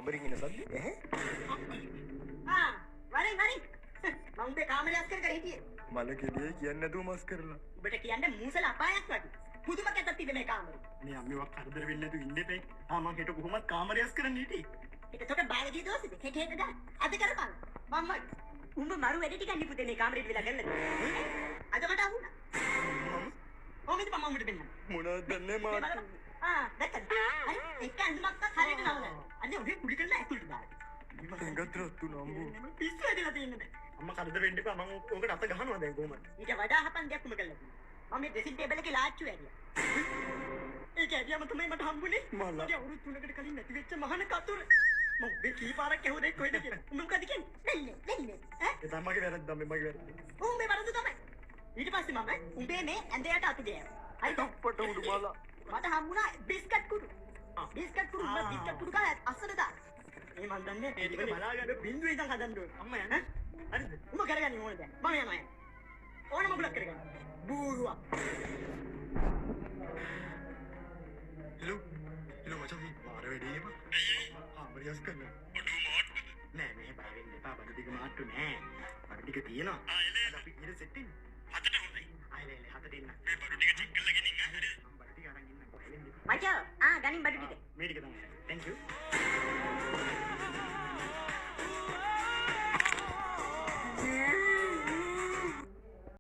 බරින් ඉන්න සද්ද ඈ වරින් මම උඹේ කාමරේ අස්කර කර හිටියේ මල කෙලියේ කියන්නේ නැතුව මස් කරලා උඹට කියන්නේ මූසල අපායක් වගේ පුදුම කැතක් තිබෙ මේ කාමරේ මේ අම්මේවක් කරදර වෙන්නේ නැතුව ඉන්න එපේ මම හෙට කොහොමද කාමරේ අස්කරන්න හිටියේ ඒකට බාලදී දෝසෙද හෙට ගා අද කරපන් මම උඹ මරු වැඩ ටිකක් නිපුතේ මේ කාමරේට වෙලා ගන්නද අද මට අහුණා කොහොමද මම උඹට දෙන්න මොනවද දන්නේ මාත් දැක්කද අර එක අඳුමක් හරියට නවල අද ඔබේ කුඩි කරලා ඇතුළට දාන්න සංගත් රත්තු නම්බු පිස්සු ඇදලා තියෙන්නේ අම්මා කරදර වෙන්න එපා මම ඕකට අත ගහනවා දැන් කොහොමද ඊට වඩා හපන් දෙයක් උඹ කළා මම මේ ඩ්‍රෙසින් ටේබල් එකේ ලාච්චු ඇරියා ඒක ඇරියාම තමයි මට හම්බුනේ මල්ලා මගේ අවුරුදු 3කට කලින් නැති වෙච්ච මහාන කතුර මම මේ කී පාරක් ඇහුවද කොහෙද කියලා උඹ මොකද කියන්නේ නෙන්නේ ඈ ඒ තමයි මගේ වැරද්ද අම්මේ මගේ වැරද්ද උඹේ වරද තමයි ඊට පස්සේ මම උඹේ මේ ඇඳයට අත ගෑවා හරි අපට උඩු මලා මට හම්බුණා බිස්කට් කුඩු බිස්කට් කුඩු උඹ බිස්කට් කුඩු කාලා අස්සට දාන්න මේ මන් දන්නේ ඒ ටික බලාගන්න බින්දුවේ ඉඳන් හදන්න ඕනේ අම්මා යන්න හරිද උඹ කරගන්නේ ඕනේ දැන් මම යනවා ඕන මොකලක් කරගන්න බූරුවා හෙලෝ මචං මාර වැඩේම කාමරේ අස්කරන්න නෑ මේ බය වෙන්න එපා බඩ ටික මාට්ටු නෑ බඩ ටික තියෙනවා අපි ඊට සෙට් ඉන්න හතට හොඳයි ආයෙ හතට ඉන්න මේ බඩ ටික චෙක් කරලා ගෙනින්න හරිද මම බඩ ටික අරන් ඉන්න බය වෙන්න එපා මචෝ ගනින් බඩු ටික මේ ටික තමයි thank you